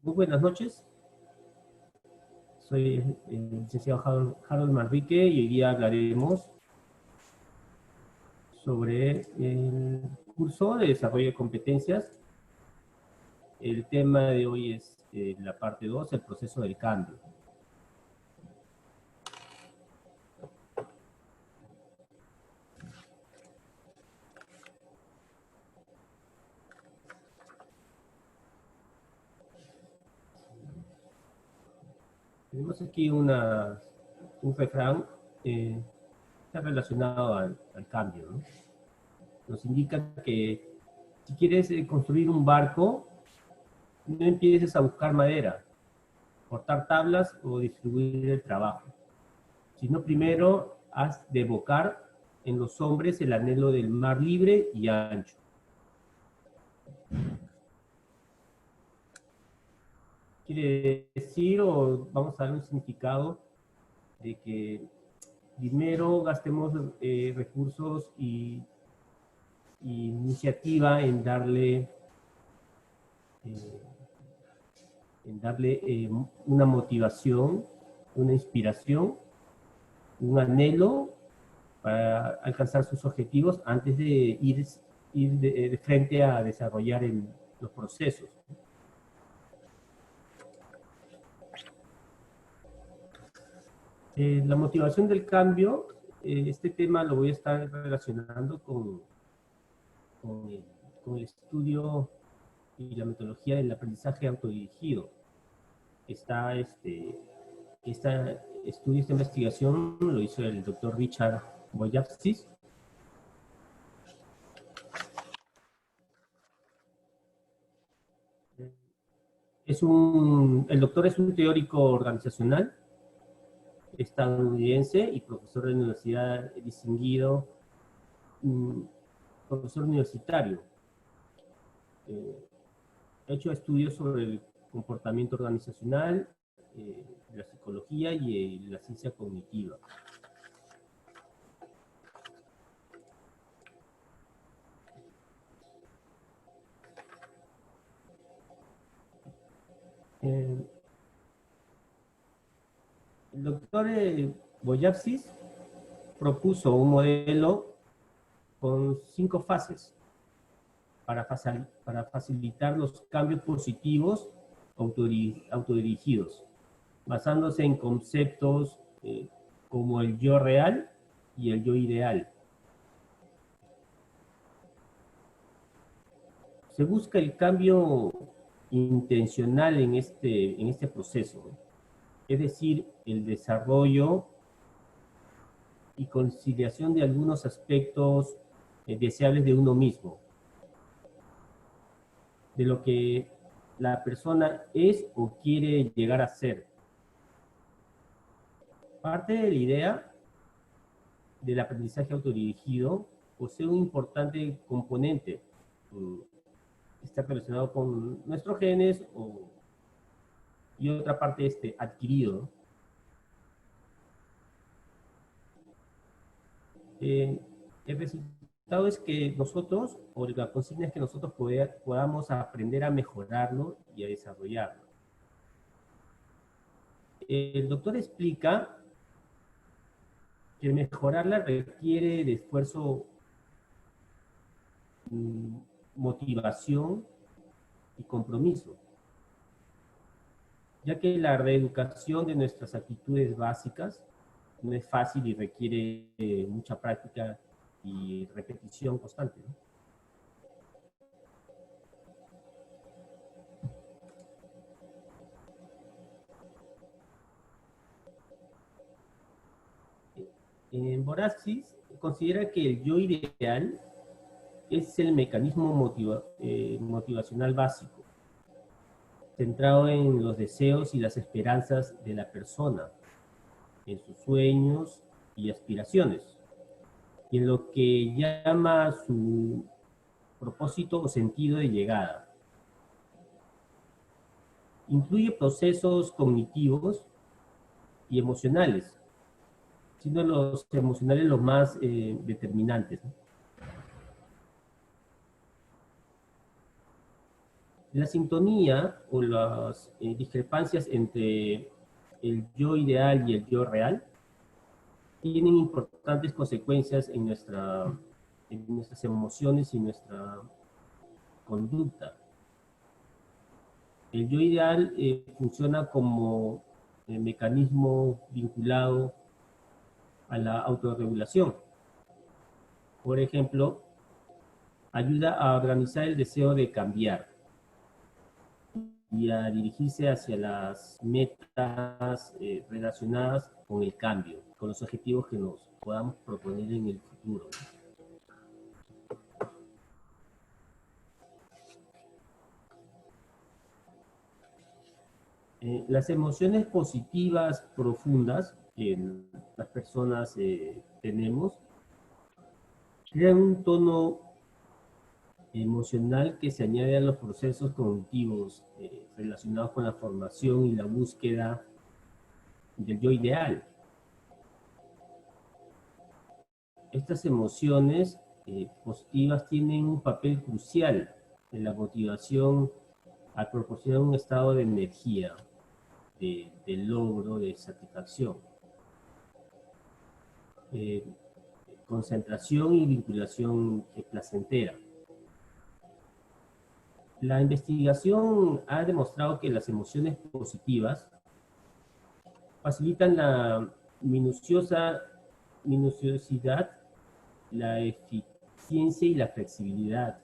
Muy buenas noches. Soy el licenciado Harold Manrique y hoy día hablaremos sobre el curso de desarrollo de competencias. El tema de hoy es la parte 2, el proceso del cambio. Tenemos aquí un refrán está relacionado al cambio, ¿no? Nos indica que si quieres construir un barco, no empieces a buscar madera, cortar tablas o distribuir el trabajo, sino primero has de evocar en los hombres el anhelo del mar libre y ancho. Quiere decir, o vamos a dar un significado, de que primero gastemos recursos y iniciativa en darle una motivación, una inspiración, un anhelo para alcanzar sus objetivos antes de ir de frente a desarrollar los procesos. La motivación del cambio, este tema lo voy a estar relacionando con el estudio y la metodología del aprendizaje autodirigido. Este estudio, esta investigación lo hizo el doctor Richard Boyapsis. El doctor es un teórico organizacional estadounidense y profesor de universidad distinguido, profesor universitario. Ha hecho estudios sobre el comportamiento organizacional, la psicología y la ciencia cognitiva. El doctor Boyapsis propuso un modelo con 5 fases para facilitar los cambios positivos autodirigidos, basándose en conceptos como el yo real y el yo ideal. Se busca el cambio intencional en este proceso, es decir, el desarrollo y conciliación de algunos aspectos deseables de uno mismo, de lo que la persona es o quiere llegar a ser. Parte de la idea del aprendizaje autodirigido posee un importante componente que está relacionado con nuestros genes y otra parte adquirido. El resultado es que nosotros, o la consigna es que nosotros podamos aprender a mejorarlo y a desarrollarlo. El doctor explica que mejorarla requiere de esfuerzo, motivación y compromiso, ya que la reeducación de nuestras actitudes básicas no es fácil y requiere mucha práctica y repetición constante, ¿no? Boraxis considera que el yo ideal es el mecanismo motivacional básico, centrado en los deseos y las esperanzas de la persona, en sus sueños y aspiraciones, y en lo que llama su propósito o sentido de llegada. Incluye procesos cognitivos y emocionales, siendo los emocionales los más determinantes, ¿no? La sintonía o las discrepancias entre el yo ideal y el yo real tienen importantes consecuencias en nuestras emociones y nuestra conducta. El yo ideal funciona como mecanismo vinculado a la autorregulación. Por ejemplo, ayuda a organizar el deseo de cambiar y a dirigirse hacia las metas relacionadas con el cambio, con los objetivos que nos podamos proponer en el futuro. Las emociones positivas profundas que las personas tenemos crean un tono emocional que se añade a los procesos cognitivos relacionados con la formación y la búsqueda del yo ideal. Estas emociones positivas tienen un papel crucial en la motivación al proporcionar un estado de energía, de logro, de satisfacción, concentración y vinculación placentera. La investigación ha demostrado que las emociones positivas facilitan la minuciosidad, la eficiencia y la flexibilidad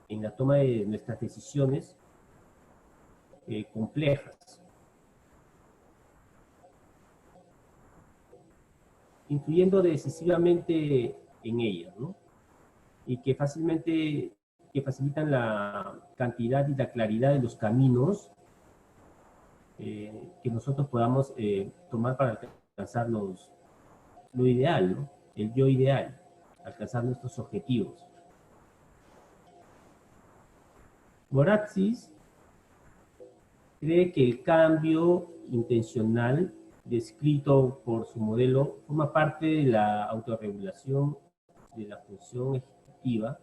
en la toma de nuestras decisiones complejas, influyendo decisivamente en ellas, ¿no? Y que facilitan la cantidad y la claridad de los caminos que nosotros podamos tomar para alcanzar lo ideal, ¿no? El yo ideal, alcanzar nuestros objetivos. Moratzis cree que el cambio intencional descrito por su modelo forma parte de la autorregulación de la función ejecutiva,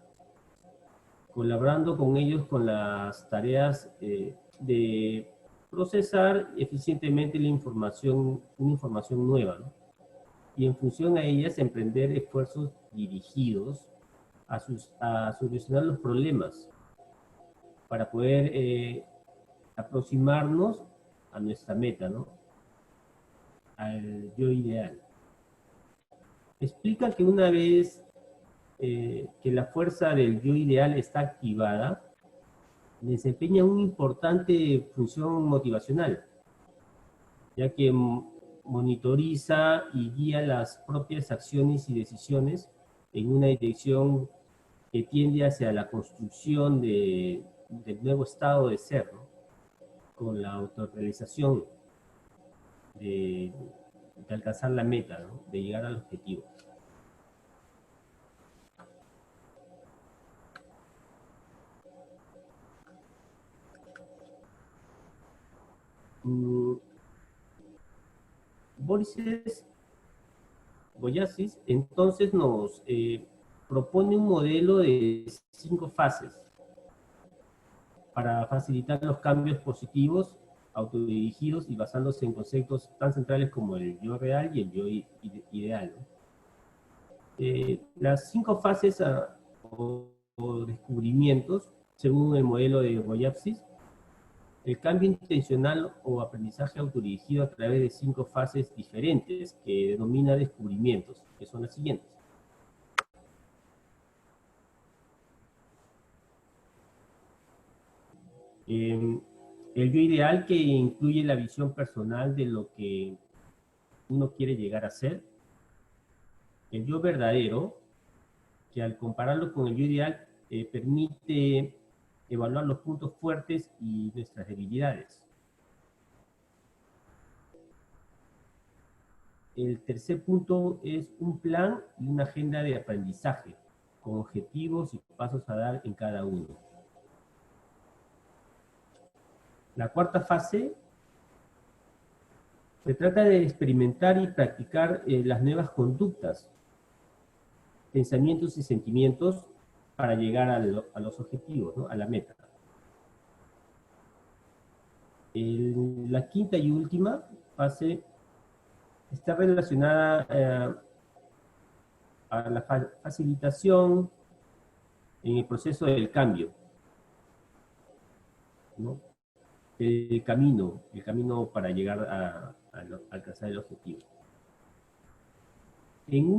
colaborando con ellos con las tareas de procesar eficientemente una información nueva, ¿no? Y en función a ellas emprender esfuerzos dirigidos a solucionar los problemas para poder aproximarnos a nuestra meta, ¿no? Al yo ideal. Explica que una vez que la fuerza del yo ideal está activada, desempeña una importante función motivacional, ya que monitoriza y guía las propias acciones y decisiones en una dirección que tiende hacia la construcción del nuevo estado de ser, ¿no? Con la autorrealización de alcanzar la meta, ¿no? De llegar al objetivo. Boyatzis entonces nos propone un modelo de 5 fases para facilitar los cambios positivos, autodirigidos y basándose en conceptos tan centrales como el yo real y el yo ideal, ¿no? Las 5 fases o descubrimientos, según el modelo de Boyatzis, el cambio intencional o aprendizaje autodirigido a través de 5 fases diferentes que denomina descubrimientos, que son las siguientes. El yo ideal, que incluye la visión personal de lo que uno quiere llegar a ser. El yo verdadero, que al compararlo con el yo ideal permite evaluar los puntos fuertes y nuestras debilidades. El tercer punto es un plan y una agenda de aprendizaje, con objetivos y pasos a dar en cada uno. La cuarta fase se trata de experimentar y practicar las nuevas conductas, pensamientos y sentimientos para llegar a los objetivos, ¿no? A la meta. La quinta y última fase está relacionada a la facilitación en el proceso del cambio, ¿no? El camino para llegar a alcanzar el objetivo. En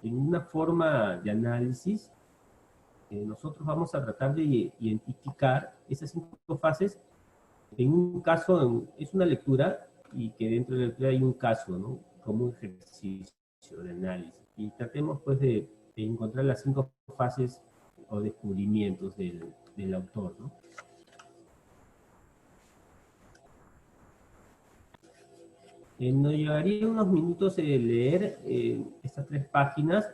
una forma de análisis, nosotros vamos a tratar de identificar esas 5 fases. En un caso, es una lectura, y que dentro de la lectura hay un caso, ¿no? Como un ejercicio de análisis. Y tratemos, pues, de encontrar las 5 fases o descubrimientos del autor, ¿no? Nos llevaría unos minutos leer estas 3 páginas,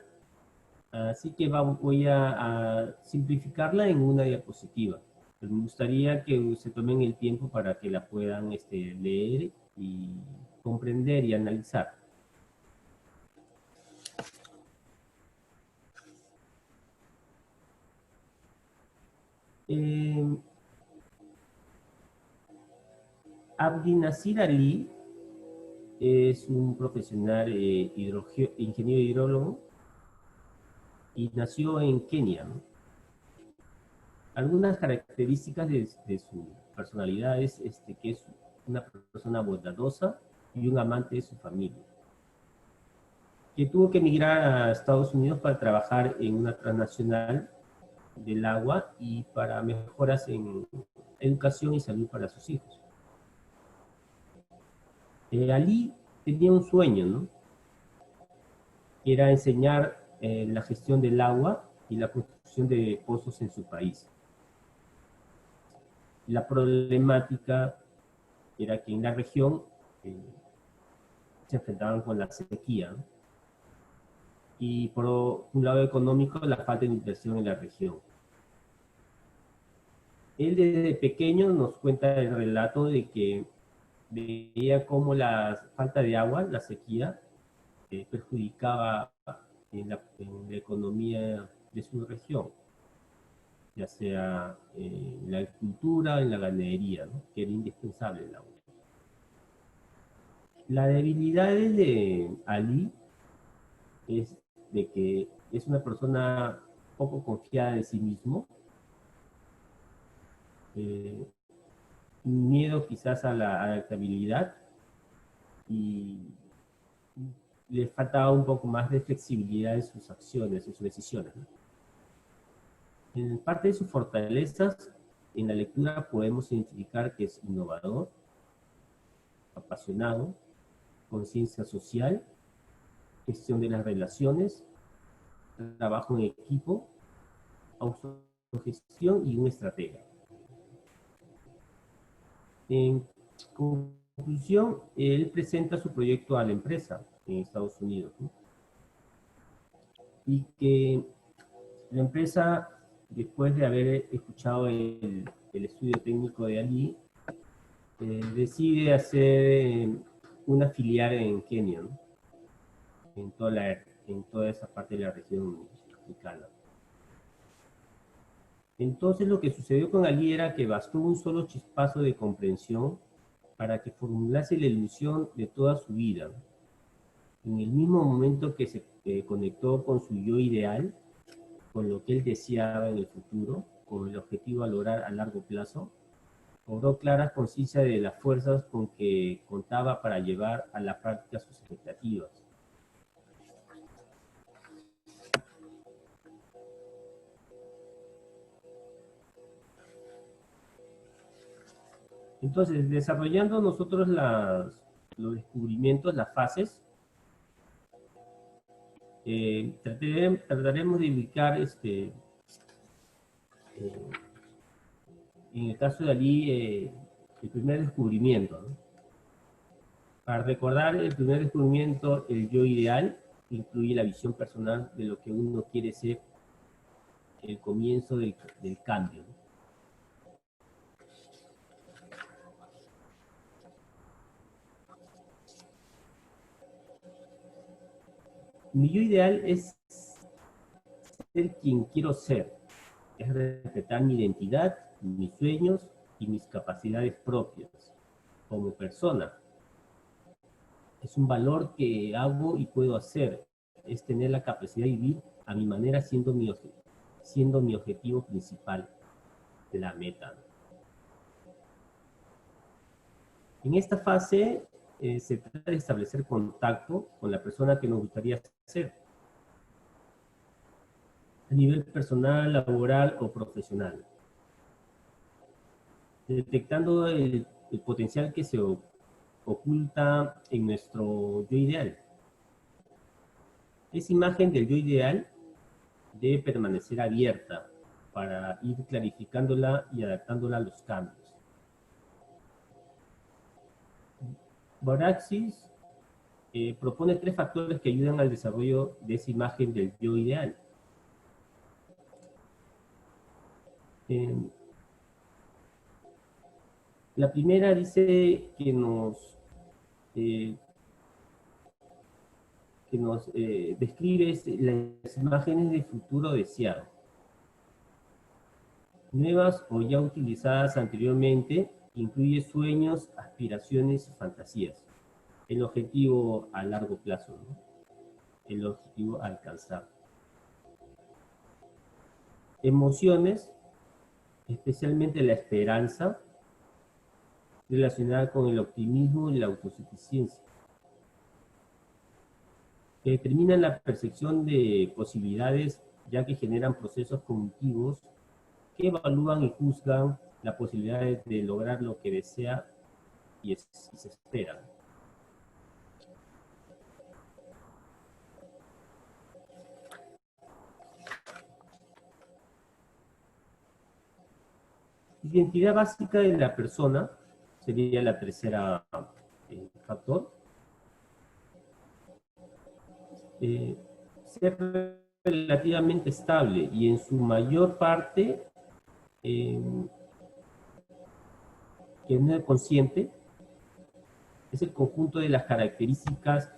así que voy a simplificarla en una diapositiva. Pero me gustaría que se tomen el tiempo para que la puedan leer y comprender y analizar. Abdi Nasir Ali es un profesional ingeniero hidrólogo y nació en Kenia, ¿no? Algunas características de su personalidad es que es una persona bondadosa y un amante de su familia, que tuvo que emigrar a Estados Unidos para trabajar en una transnacional del agua y para mejoras en educación y salud para sus hijos. Ali tenía un sueño, ¿no? Que era enseñar la gestión del agua y la construcción de pozos en su país. La problemática era que en la región se enfrentaban con la sequía, ¿no? Y por un lado económico, la falta de inversión en la región. Él desde pequeño nos cuenta el relato de que veía cómo la falta de agua, la sequía, perjudicaba en la economía de su región, ya sea en la agricultura, en la ganadería, ¿no? Que era indispensable el agua. La debilidad de Ali es de que es una persona poco confiada en sí mismo, miedo quizás a la adaptabilidad, y le faltaba un poco más de flexibilidad en sus acciones, en sus decisiones, ¿no? En parte de sus fortalezas, en la lectura podemos identificar que es innovador, apasionado, conciencia social, gestión de las relaciones, trabajo en equipo, autogestión y un estratega. En conclusión, él presenta su proyecto a la empresa en Estados Unidos, ¿no? Y que la empresa, después de haber escuchado el estudio técnico de Ali, decide hacer una filial en Kenia, ¿no? En toda esa parte de la región africana. Entonces lo que sucedió con Ali era que bastó un solo chispazo de comprensión para que formulase la ilusión de toda su vida. En el mismo momento que se conectó con su yo ideal, con lo que él deseaba en el futuro, con el objetivo a lograr a largo plazo, cobró clara conciencia de las fuerzas con que contaba para llevar a la práctica sus expectativas. Entonces, desarrollando nosotros los descubrimientos, las fases, trataremos de ubicar, en el caso de Ali, el primer descubrimiento, ¿no? Para recordar el primer descubrimiento, el yo ideal, incluye la visión personal de lo que uno quiere ser, el comienzo del cambio, ¿no? Mi yo ideal es ser quien quiero ser, es respetar mi identidad, mis sueños y mis capacidades propias como persona. Es un valor que hago y puedo hacer. Es tener la capacidad de vivir a mi manera siendo mi objetivo principal, la meta. En esta fase se trata de establecer contacto con la persona que nos gustaría ser, a nivel personal, laboral o profesional, detectando el potencial que se oculta en nuestro yo ideal. Esa imagen del yo ideal debe permanecer abierta para ir clarificándola y adaptándola a los cambios. Boraxis propone 3 factores que ayudan al desarrollo de esa imagen del yo ideal. La primera dice que nos describe las imágenes de futuro deseado, nuevas o ya utilizadas anteriormente, incluye sueños, aspiraciones y fantasías. El objetivo a largo plazo, ¿no? El objetivo a alcanzar. Emociones, especialmente la esperanza, relacionada con el optimismo y la autosuficiencia, que determinan la percepción de posibilidades, ya que generan procesos cognitivos que evalúan y juzgan la posibilidad de lograr lo que desea y se espera. Identidad básica de la persona sería la tercera factor. Ser relativamente estable y en su mayor parte que no es consciente, es el conjunto de las características,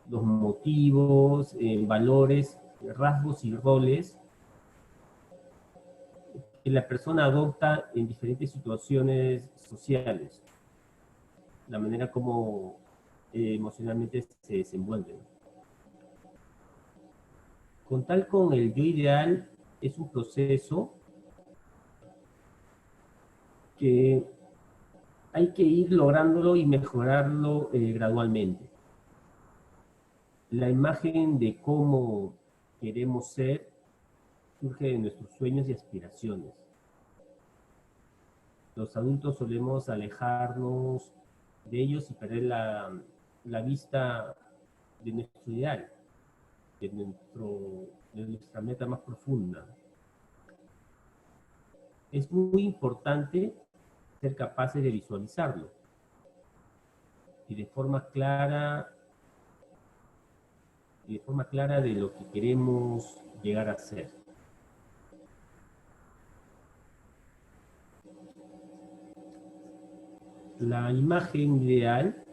los motivos, valores, rasgos y roles que la persona adopta en diferentes situaciones sociales, la manera como emocionalmente se desenvuelven. Contar con el yo ideal es un proceso que hay que ir lográndolo y mejorarlo gradualmente. La imagen de cómo queremos ser surge de nuestros sueños y aspiraciones. Los adultos solemos alejarnos de ellos y perder la vista de nuestro ideal, de nuestra meta más profunda. Es muy importante ser capaces de visualizarlo y de forma clara de lo que queremos llegar a ser. La imagen ideal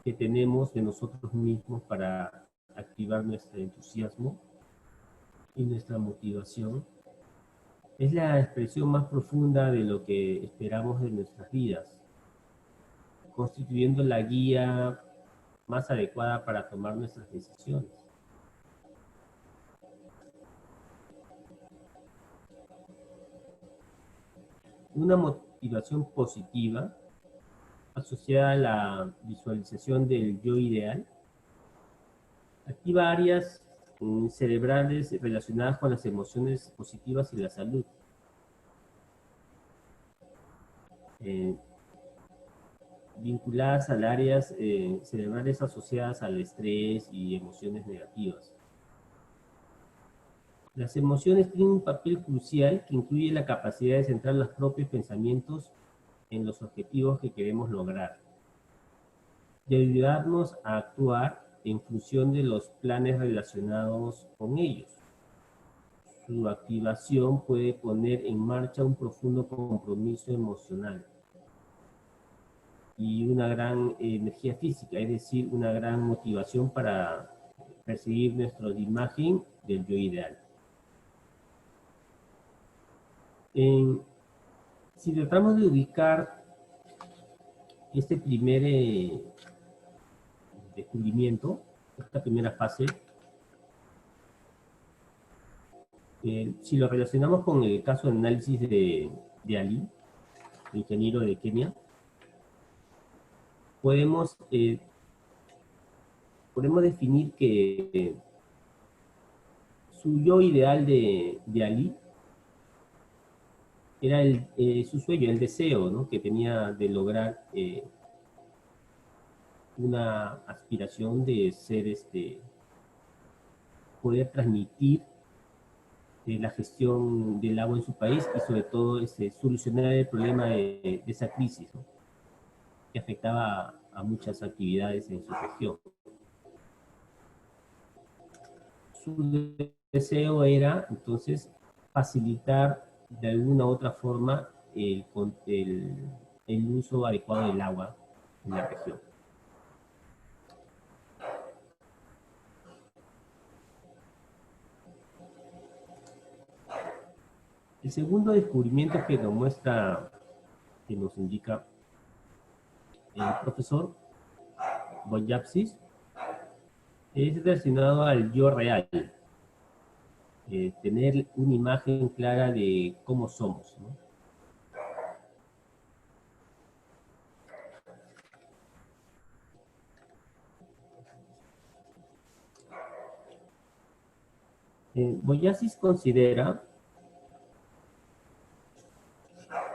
que tenemos de nosotros mismos para activar nuestro entusiasmo y nuestra motivación es la expresión más profunda de lo que esperamos de nuestras vidas, constituyendo la guía más adecuada para tomar nuestras decisiones. Una motivación positiva asociada a la visualización del yo ideal activa áreas cerebrales relacionadas con las emociones positivas y la salud. Vinculadas a áreas cerebrales asociadas al estrés y emociones negativas. Las emociones tienen un papel crucial que incluye la capacidad de centrar los propios pensamientos en los objetivos que queremos lograr y ayudarnos a actuar en función de los planes relacionados con ellos. Su activación puede poner en marcha un profundo compromiso emocional y una gran energía física, es decir, una gran motivación para perseguir nuestra imagen del yo ideal. Si tratamos de ubicar este primer descubrimiento, esta primera fase, si lo relacionamos con el caso de análisis de Ali, el ingeniero de Kenia, podemos definir que su yo ideal de Ali era su sueño, el deseo, ¿no?, que tenía de lograr una aspiración de ser, poder transmitir la gestión del agua en su país y sobre todo solucionar el problema de esa crisis, ¿no?, que afectaba a muchas actividades en su región. Su deseo era, entonces, facilitar de alguna u otra forma el uso adecuado del agua en la región. El segundo descubrimiento que nos muestra, que nos indica el profesor Boyapsis, es relacionado al yo real. Tener una imagen clara de cómo somos, ¿no? Boyapsis considera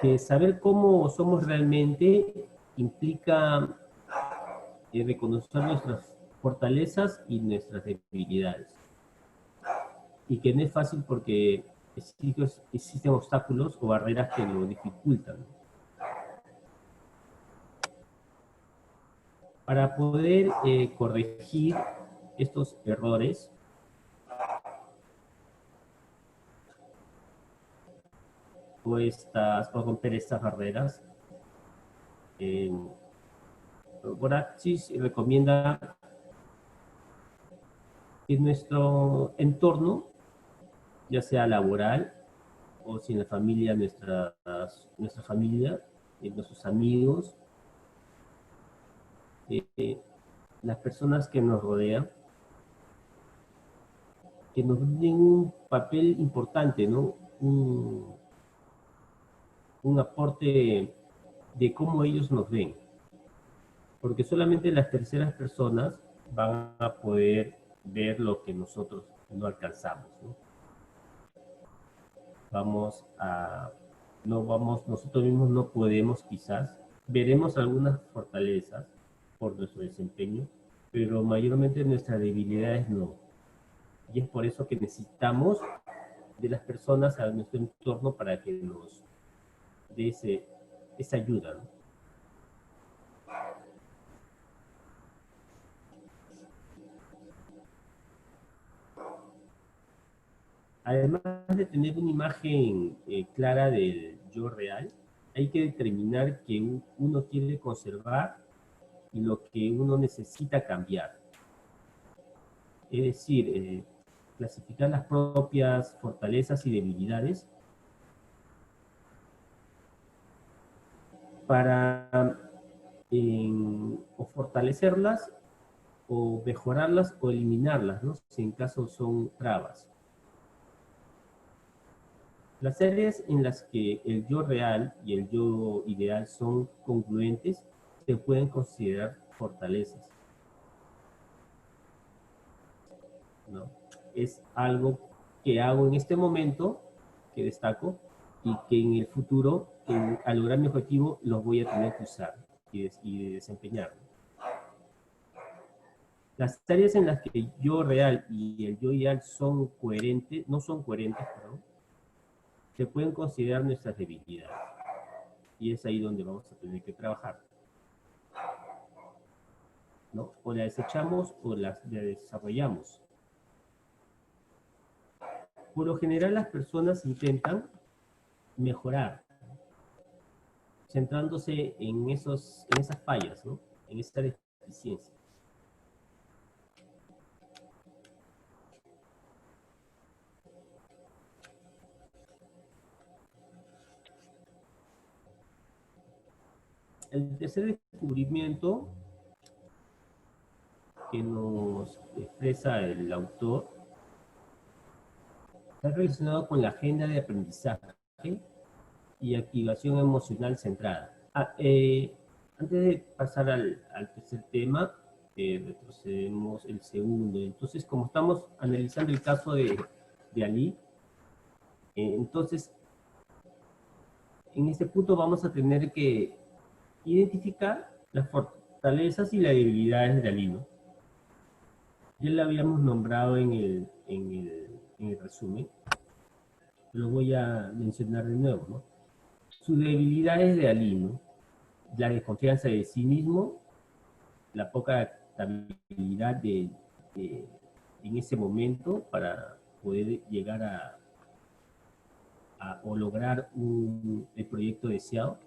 que saber cómo somos realmente implica reconocer nuestras fortalezas y nuestras debilidades. Y que no es fácil porque existen obstáculos o barreras que lo dificultan. Para poder corregir estos errores, o romper estas barreras, Boyapsis recomienda que nuestro entorno, ya sea laboral o si en la familia, nuestra familia, nuestros amigos, las personas que nos rodean, que nos den un papel importante, ¿no? Un aporte de cómo ellos nos ven. Porque solamente las terceras personas van a poder ver lo que nosotros no alcanzamos, ¿no? Nosotros mismos no podemos, quizás, veremos algunas fortalezas por nuestro desempeño, pero mayormente nuestras debilidades no. Y es por eso que necesitamos de las personas a nuestro entorno para que nos dé esa ayuda, ¿no? Además de tener una imagen clara del yo real, hay que determinar que uno quiere conservar y lo que uno necesita cambiar. Es decir, clasificar las propias fortalezas y debilidades para o fortalecerlas o mejorarlas o eliminarlas, ¿no?, si en caso son trabas. Las áreas en las que el yo real y el yo ideal son congruentes se pueden considerar fortalezas, ¿no? Es algo que hago en este momento, que destaco, y que en el futuro, al lograr mi objetivo, los voy a tener que usar y desempeñar. Las áreas en las que el yo real y el yo ideal son coherentes, no son coherentes, perdón, se pueden considerar nuestras debilidades. Y es ahí donde vamos a tener que trabajar, ¿no? O la desechamos o la desarrollamos. Por lo general, las personas intentan mejorar, centrándose en esas fallas, ¿no?, en esta deficiencia. El tercer descubrimiento que nos expresa el autor está relacionado con la agenda de aprendizaje y activación emocional centrada. Antes de pasar al tercer tema, retrocedemos el segundo. Entonces, como estamos analizando el caso de Ali, entonces, en este punto vamos a tener que identificar las fortalezas y las debilidades de Ali, ¿no? Ya la habíamos nombrado en el resumen, lo voy a mencionar de nuevo, ¿no? Sus debilidades de Ali, ¿no? La desconfianza de sí mismo, la poca estabilidad en ese momento para poder llegar o lograr el proyecto deseado.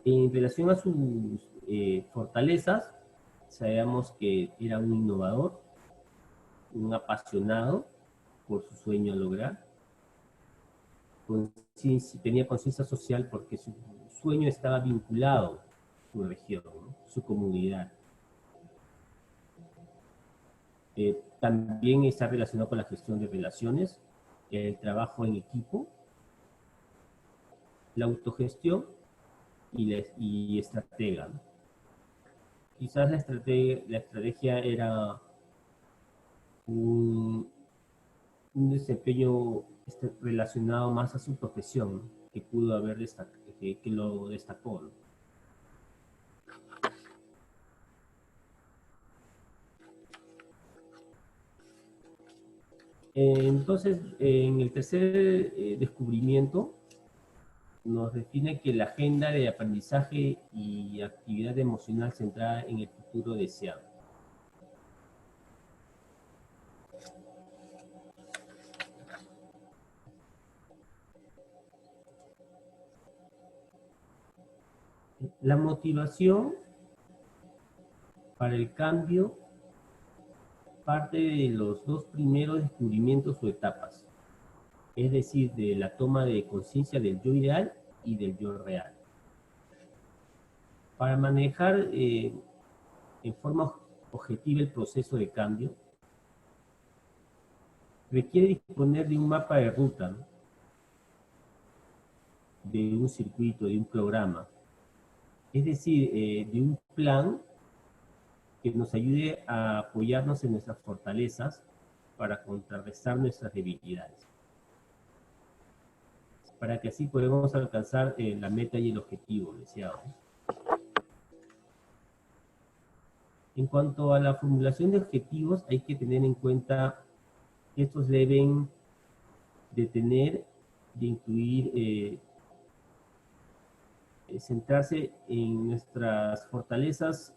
En relación a sus fortalezas, sabemos que era un innovador, un apasionado por su sueño a lograr, tenía conciencia social porque su sueño estaba vinculado a su región, ¿no? Su comunidad. También está relacionado con la gestión de relaciones, el trabajo en equipo, la autogestión y estratega, ¿no? Quizás la estrategia era un desempeño relacionado más a su profesión, ¿no? Que pudo haber que lo destacó, ¿no? Entonces, en el tercer descubrimiento, nos define que la agenda de aprendizaje y actividad emocional centrada en el futuro deseado. La motivación para el cambio parte de los dos primeros descubrimientos o etapas, es decir, de la toma de conciencia del yo ideal y del yo real. Para manejar en forma objetiva el proceso de cambio, requiere disponer de un mapa de ruta, ¿no? De un circuito, de un programa, es decir, de un plan que nos ayude a apoyarnos en nuestras fortalezas para contrarrestar nuestras debilidades, para que así podamos alcanzar la meta y el objetivo deseado. En cuanto a la formulación de objetivos, hay que tener en cuenta que estos deben de incluir, centrarse en nuestras fortalezas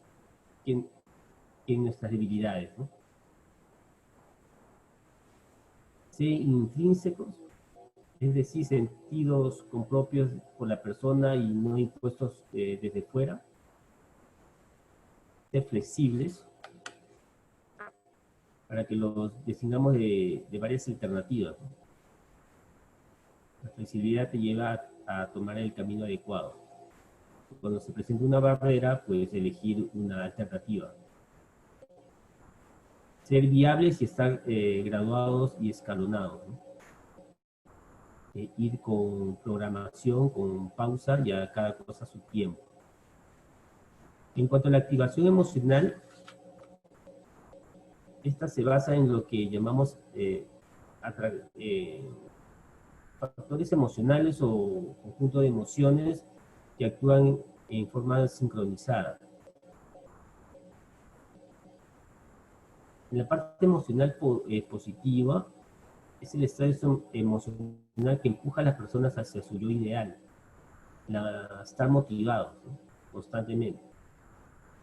que en nuestras debilidades, ¿no? Ser intrínsecos, es decir, sentidos propios por la persona y no impuestos desde fuera. Ser flexibles, para que los designamos de varias alternativas, ¿no? La flexibilidad te lleva a tomar el camino adecuado. Cuando se presenta una barrera, puedes elegir una alternativa. Ser viables y estar graduados y escalonados, ¿no? Ir con programación, con pausa y a cada cosa a su tiempo. En cuanto a la activación emocional, esta se basa en lo que llamamos factores emocionales o conjunto de emociones que actúan en forma sincronizada. En la parte emocional positiva, es el estado emocional que empuja a las personas hacia su yo ideal, estar motivados, ¿no? Constantemente.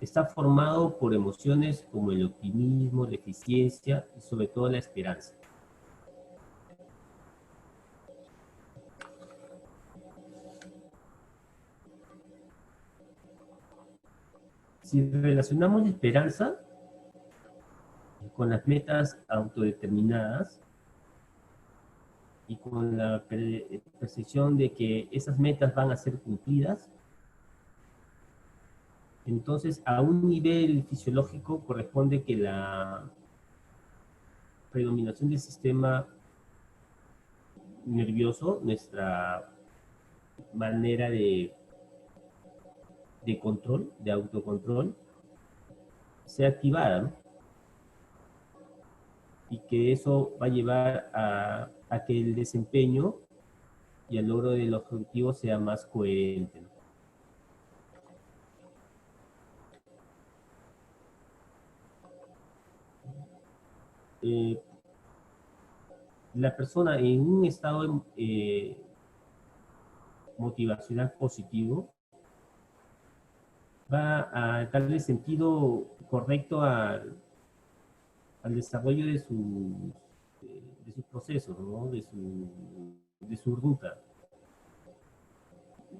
Está formado por emociones como el optimismo, la eficiencia y sobre todo la esperanza. Si relacionamos la esperanza con las metas autodeterminadas, y con la percepción de que esas metas van a ser cumplidas, entonces a un nivel fisiológico corresponde que la predominación del sistema nervioso, nuestra manera de control, de autocontrol, sea activada, ¿no? Y que eso va a llevar a que el desempeño y el logro del objetivo sea más coherente, ¿no? Eh, la persona en un estado motivacional positivo va a darle sentido correcto al desarrollo de sus procesos, ¿no? De su ruta.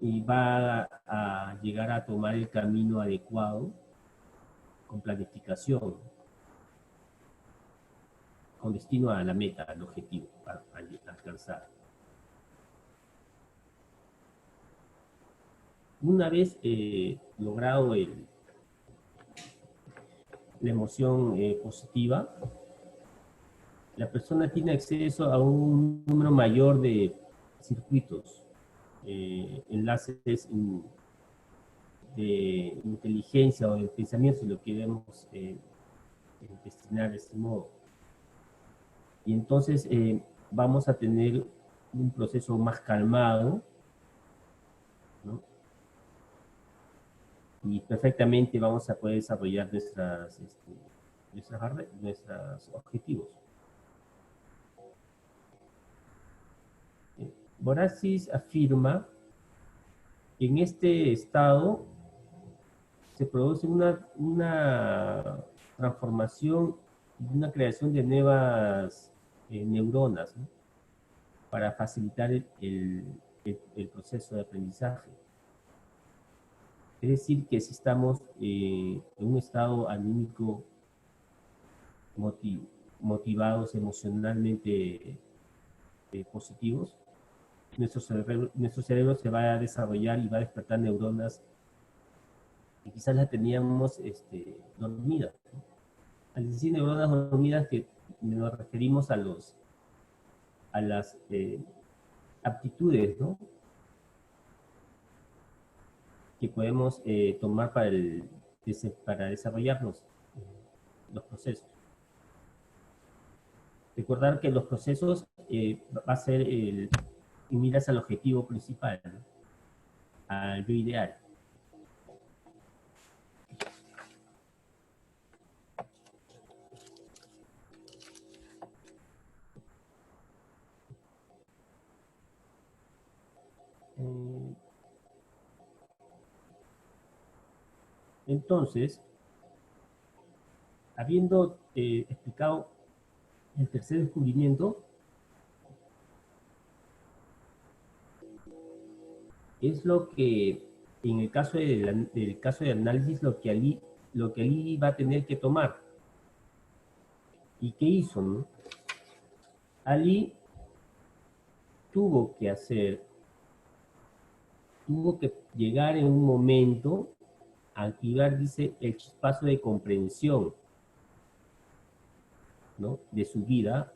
Y va a llegar a tomar el camino adecuado con planificación, con destino a la meta, al objetivo a alcanzar. Una vez logrado la emoción positiva, la persona tiene acceso a un número mayor de circuitos, enlaces de inteligencia o de pensamiento, si lo queremos destinar de este modo. Y entonces vamos a tener un proceso más calmado, ¿no? Y perfectamente vamos a poder desarrollar nuestros objetivos. Borassis afirma que en este estado se produce una transformación, una creación de nuevas neuronas, ¿no? Para facilitar el proceso de aprendizaje. Es decir, que si estamos en un estado anímico motivados, emocionalmente positivos, nuestro cerebro se va a desarrollar y va a despertar neuronas que quizás las teníamos dormidas, ¿no? Al decir neuronas dormidas, que nos referimos a las aptitudes, ¿no? Que podemos tomar para desarrollarnos los procesos. Recordar que los procesos va a ser y miras al objetivo principal, ¿no? Al yo ideal. Entonces, habiendo explicado el tercer descubrimiento, es lo que, en el caso del caso de análisis, lo que Ali va a tener que tomar. ¿Y qué hizo, no? Ali tuvo que llegar en un momento a activar, dice, el chispazo de comprensión, ¿no? De su vida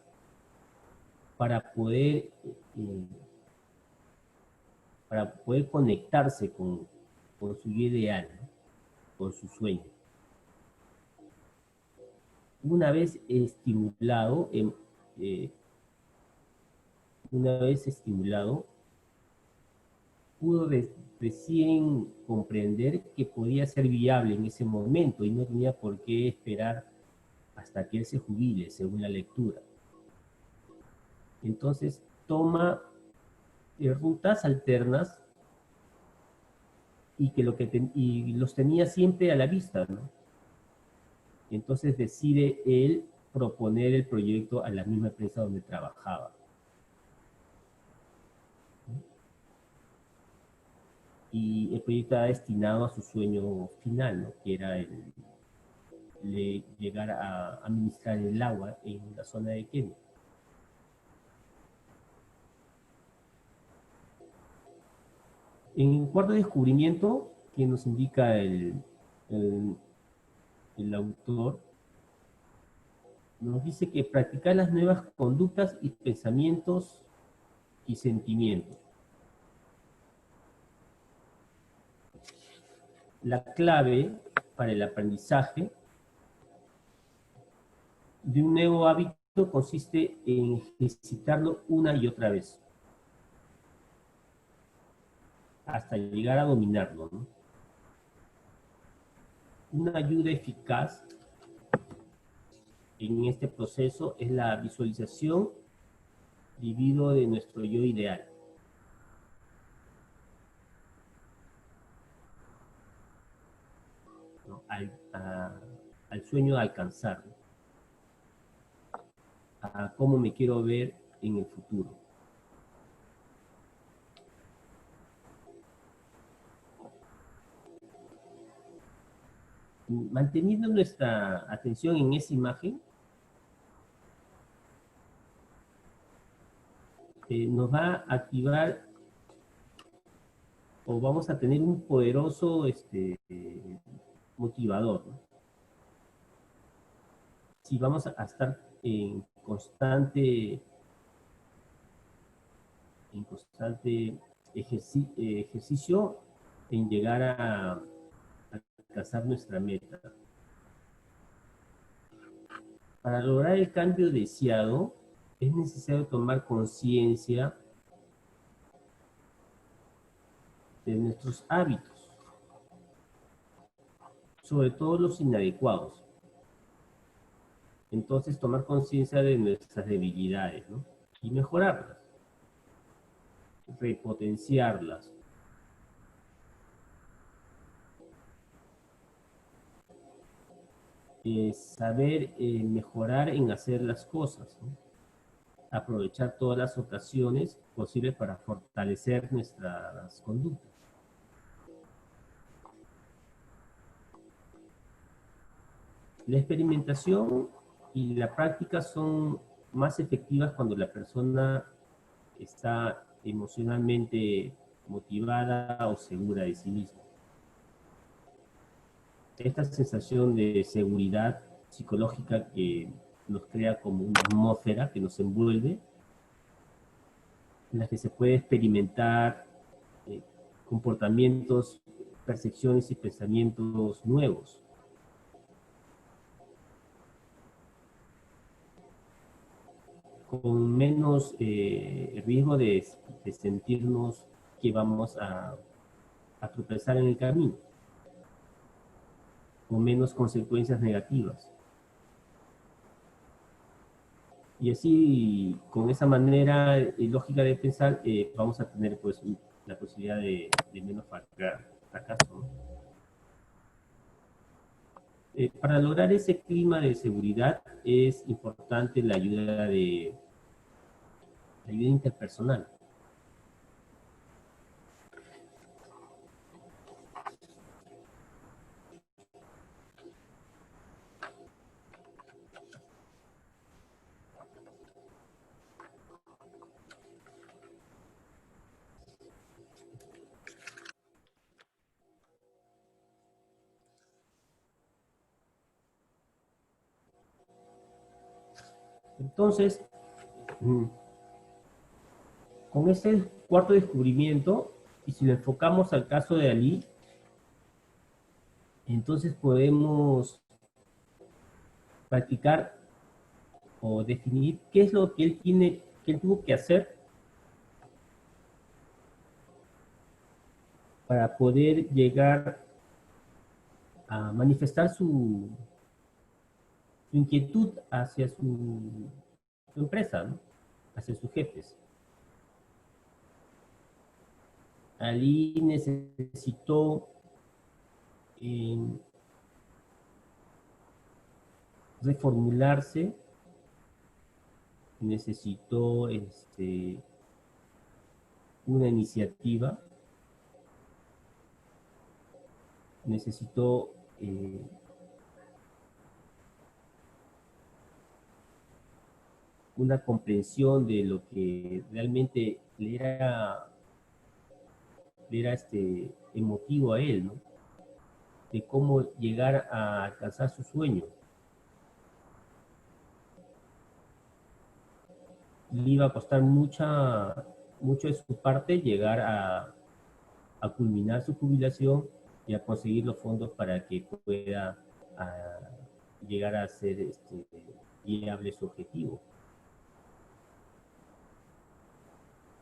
para poder conectarse con su ideal, ¿no? Con su sueño. Una vez estimulado, pudo recién comprender que podía ser viable en ese momento y no tenía por qué esperar hasta que él se jubile, según la lectura. Entonces toma rutas alternas y y los tenía siempre a la vista, ¿no? Entonces decide él proponer el proyecto a la misma empresa donde trabajaba. Y el proyecto era destinado a su sueño final, ¿no? Que era llegar a administrar el agua en la zona de Kenia. En el cuarto descubrimiento que nos indica el, el autor, nos dice que practicar las nuevas conductas y pensamientos y sentimientos. La clave para el aprendizaje de un nuevo hábito consiste en ejercitarlo una y otra vez, hasta llegar a dominarlo, ¿no? Una ayuda eficaz en este proceso es la visualización vivido de nuestro yo ideal. ¿No? Al sueño de alcanzar, ¿no? A cómo me quiero ver en el futuro. Manteniendo nuestra atención en esa imagen, nos va a activar o vamos a tener un poderoso motivador, ¿no? Si vamos a estar en constante ejercicio en llegar a alcanzar nuestra meta. Para lograr el cambio deseado, es necesario tomar conciencia de nuestros hábitos, sobre todo los inadecuados. Entonces, tomar conciencia de nuestras debilidades, ¿no? Y mejorarlas, repotenciarlas. Saber mejorar en hacer las cosas, ¿no? Aprovechar todas las ocasiones posibles para fortalecer nuestras conductas. La experimentación y la práctica son más efectivas cuando la persona está emocionalmente motivada o segura de sí misma. Esta sensación de seguridad psicológica que nos crea como una atmósfera que nos envuelve, en la que se puede experimentar comportamientos, percepciones y pensamientos nuevos. Con menos riesgo de sentirnos que vamos a tropezar en el camino, con menos consecuencias negativas. Y así, con esa manera lógica de pensar, vamos a tener pues la posibilidad de menos fracaso, ¿no? Para lograr ese clima de seguridad es importante la ayuda interpersonal. Entonces, con este cuarto descubrimiento, y si lo enfocamos al caso de Ali, entonces podemos practicar o definir qué es lo que él tuvo que hacer para poder llegar a manifestar su inquietud hacia su empresa, ¿no? Hacia sus jefes. Ali necesitó reformularse, necesitó una iniciativa, necesitó una comprensión de lo que realmente le era le era emotivo a él, ¿no? De cómo llegar a alcanzar su sueño. Le iba a costar mucho de su parte llegar a culminar su jubilación y a conseguir los fondos para que pueda a, llegar a ser viable su objetivo.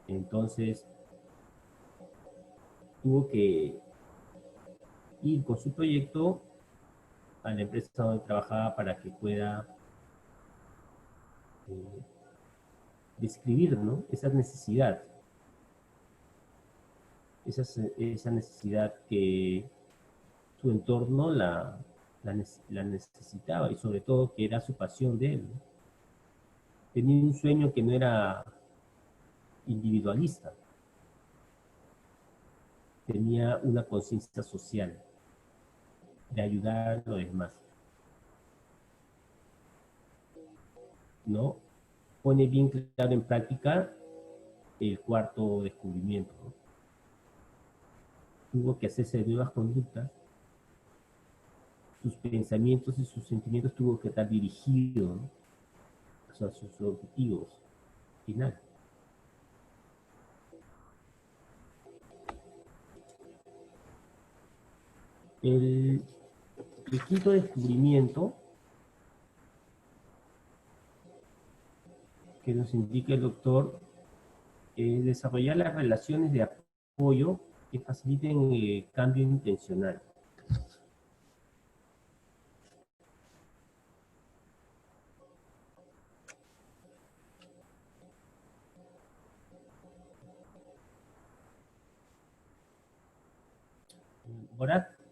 Entonces, tuvo que ir con su proyecto a la empresa donde trabajaba para que pueda eh, describir, ¿no? Esa necesidad, esa necesidad que su entorno la necesitaba y sobre todo que era su pasión de él, ¿no? Tenía un sueño que no era individualista, tenía una conciencia social de ayudar a los demás, ¿no? Pone bien claro en práctica el cuarto descubrimiento, ¿no? Tuvo que hacerse nuevas conductas, sus pensamientos y sus sentimientos tuvo que estar dirigidos, ¿no? Hacia sus objetivos finales. El, el quinto descubrimiento que nos indica el doctor es desarrollar las relaciones de apoyo que faciliten el cambio intencional.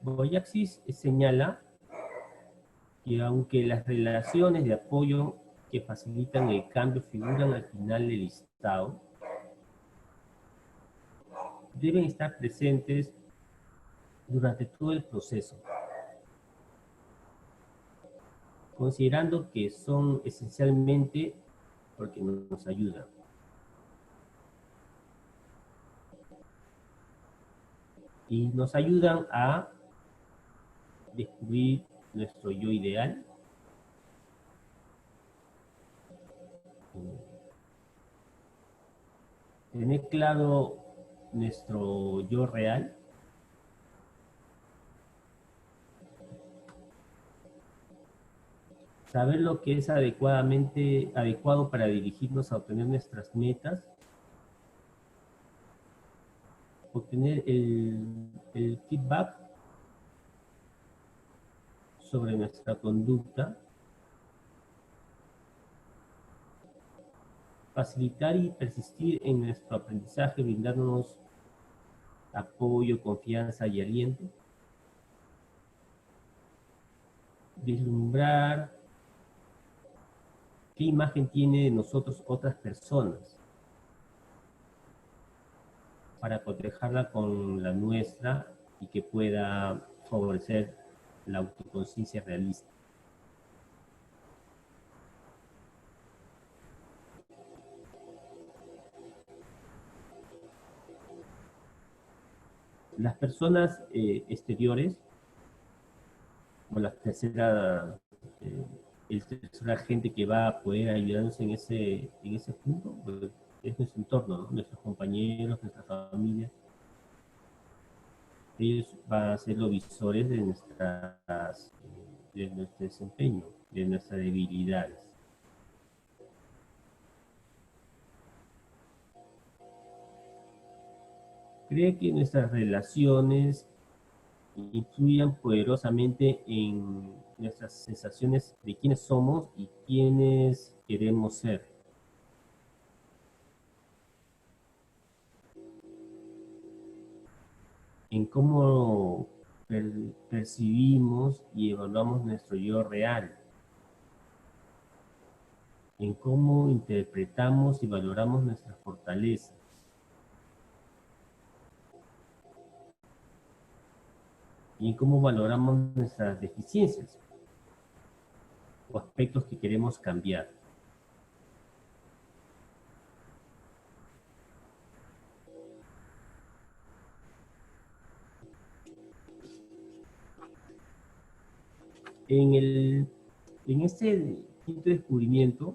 Boyaxis señala que aunque las relaciones de apoyo que facilitan el cambio figuran al final del listado, deben estar presentes durante todo el proceso, considerando que son esencialmente porque nos ayudan. Y nos ayudan a descubrir nuestro yo ideal, tener claro nuestro yo real, saber lo que es adecuado para dirigirnos a obtener nuestras metas, obtener el feedback sobre nuestra conducta, facilitar y persistir en nuestro aprendizaje, brindándonos apoyo, confianza y aliento, vislumbrar qué imagen tiene de nosotros otras personas para cotejarla con la nuestra y que pueda favorecer la autoconciencia realista. Las personas exteriores, o la tercera, el tercer agente que va a poder ayudarnos en ese punto, pues, es nuestro entorno, ¿no? Nuestros compañeros, nuestra familia. Ellos van a ser los visores de de nuestro desempeño, de nuestras debilidades. Cree que nuestras relaciones influyan poderosamente en nuestras sensaciones de quiénes somos y quiénes queremos ser. En cómo percibimos y evaluamos nuestro yo real, en cómo interpretamos y valoramos nuestras fortalezas, y en cómo valoramos nuestras deficiencias o aspectos que queremos cambiar. En este quinto descubrimiento,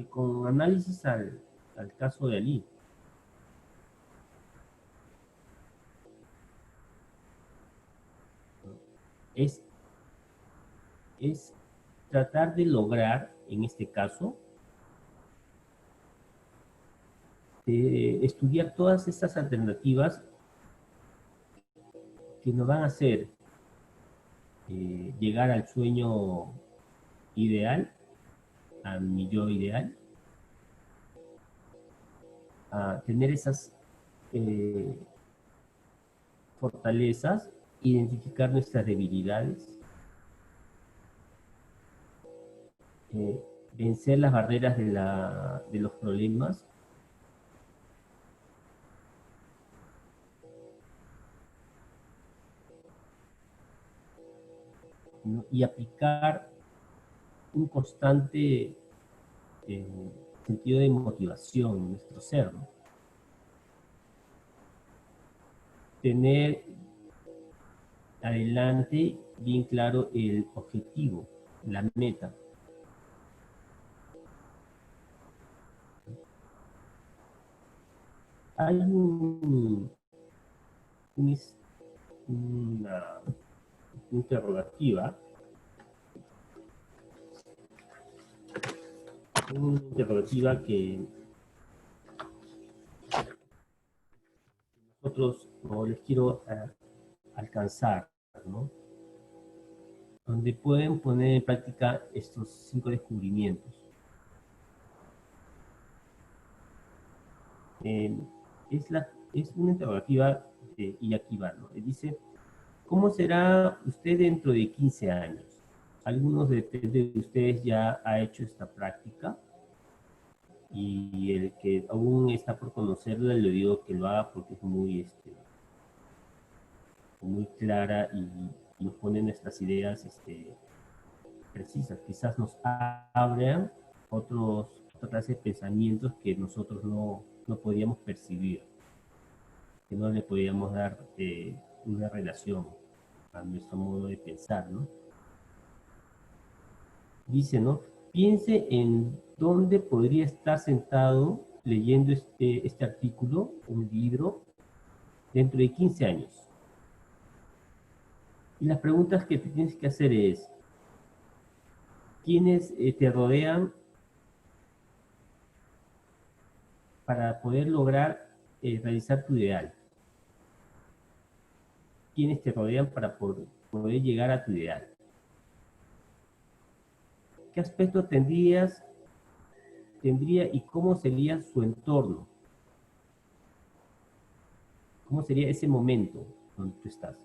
con análisis al caso de Ali, es, es tratar de lograr, en este caso, estudiar todas estas alternativas que nos van a hacer llegar al sueño ideal, a mi yo ideal, a tener esas fortalezas, identificar nuestras debilidades, vencer las barreras de los problemas, ¿no? Y aplicar un constante sentido de motivación en nuestro ser, ¿no? Tener adelante bien claro el objetivo, la meta. Hay una interrogativa que nosotros no les quiero alcanzar, ¿no? Donde pueden poner en práctica estos 5 descubrimientos. Es una interrogativa de Iaquiba, ¿no? Dice, ¿cómo será usted dentro de 15 años? Algunos de ustedes ya ha hecho esta práctica y el que aún está por conocerla le digo que lo haga porque es muy clara y nos pone nuestras ideas precisas. Quizás nos abran otra clase de pensamientos que nosotros no podíamos percibir, que no le podíamos dar una relación a nuestro modo de pensar, ¿no? Dice, ¿no? Piense en dónde podría estar sentado leyendo este artículo, un libro, dentro de 15 años. Y las preguntas que te tienes que hacer es, ¿quiénes te rodean para poder lograr realizar tu ideal? ¿Quiénes te rodean para poder llegar a tu ideal? ¿Qué aspecto tendría y cómo sería su entorno? ¿Cómo sería ese momento donde tú estás?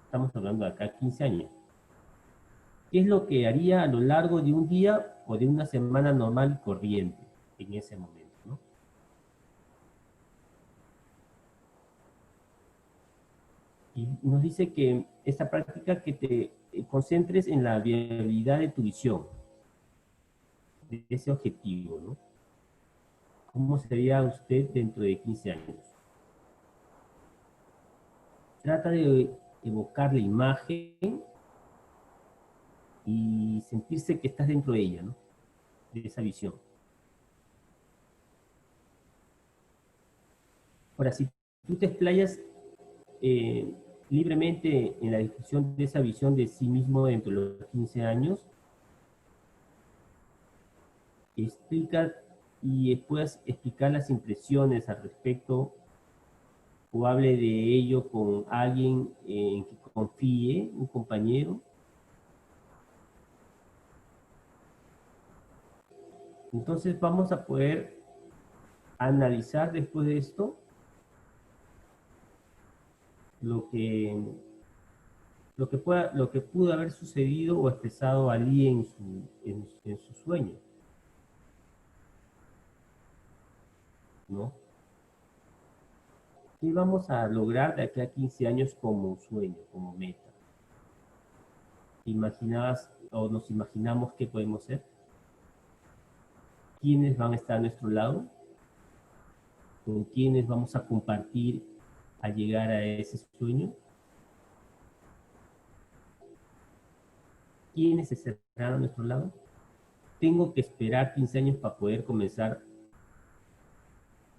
Estamos hablando de acá 15 años. ¿Qué es lo que haría a lo largo de un día o de una semana normal y corriente en ese momento, ¿no? Y nos dice que esta práctica que te concentres en la viabilidad de tu visión, de ese objetivo, ¿no? ¿Cómo sería usted dentro de 15 años? Trata de evocar la imagen y sentirse que estás dentro de ella, ¿no? De esa visión. Ahora, si tú te explayas eh, libremente en la descripción de esa visión de sí mismo dentro de los 15 años, explica y puedas explicar las impresiones al respecto o hable de ello con alguien en que confíe, un compañero. Entonces vamos a poder analizar después de esto lo que, lo que pudo haber sucedido o expresado Ali en su sueño, ¿no? ¿Qué vamos a lograr de aquí a 15 años como sueño, como meta? ¿Imaginabas o nos imaginamos qué podemos ser? ¿Quiénes van a estar a nuestro lado? con quiénes vamos a compartir al llegar a ese sueño, quiénes estarán a nuestro lado. Tengo que esperar 15 años para poder comenzar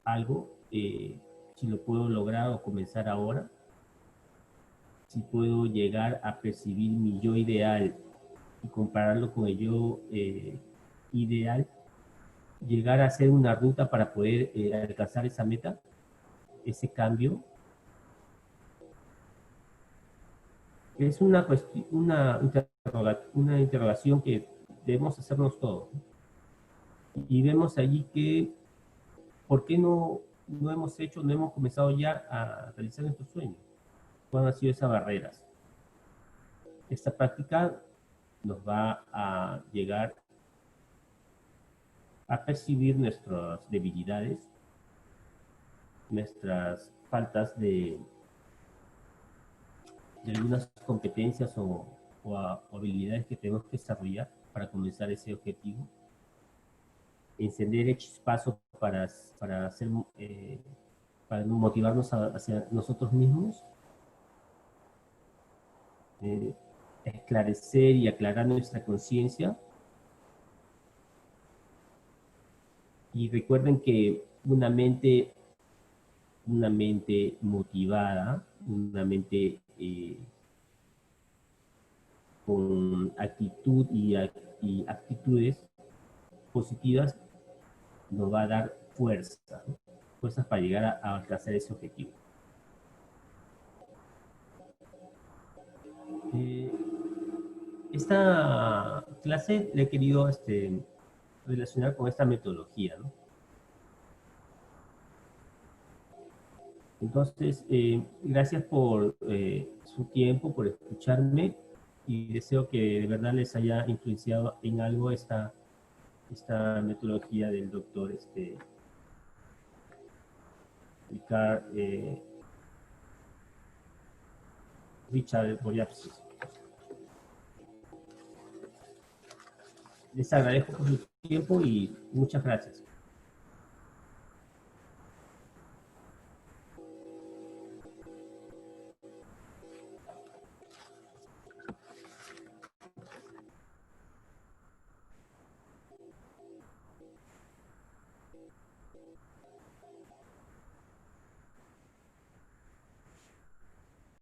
algo, si lo puedo lograr o comenzar ahora, si puedo llegar a percibir mi yo ideal y compararlo con el yo ideal, llegar a hacer una ruta para poder alcanzar esa meta, ese cambio. Es una interrogación que debemos hacernos todos. Y vemos allí que, ¿por qué no hemos comenzado ya a realizar nuestros sueños? ¿Cuáles han sido esas barreras? Esta práctica nos va a llegar a percibir nuestras debilidades, nuestras faltas de algunas competencias o habilidades que tenemos que desarrollar para comenzar ese objetivo, encender el chispazo para motivarnos hacia nosotros mismos, esclarecer y aclarar nuestra conciencia. Y recuerden que una mente motivada, una mente con actitud y actitudes positivas, nos va a dar fuerza, ¿no? Fuerzas para llegar a alcanzar ese objetivo. Esta clase le he querido relacionar con esta metodología, ¿no? Entonces, gracias por su tiempo, por escucharme, y deseo que de verdad les haya influenciado en algo esta metodología del doctor Richard Boyatzis. Les agradezco por su tiempo y muchas gracias.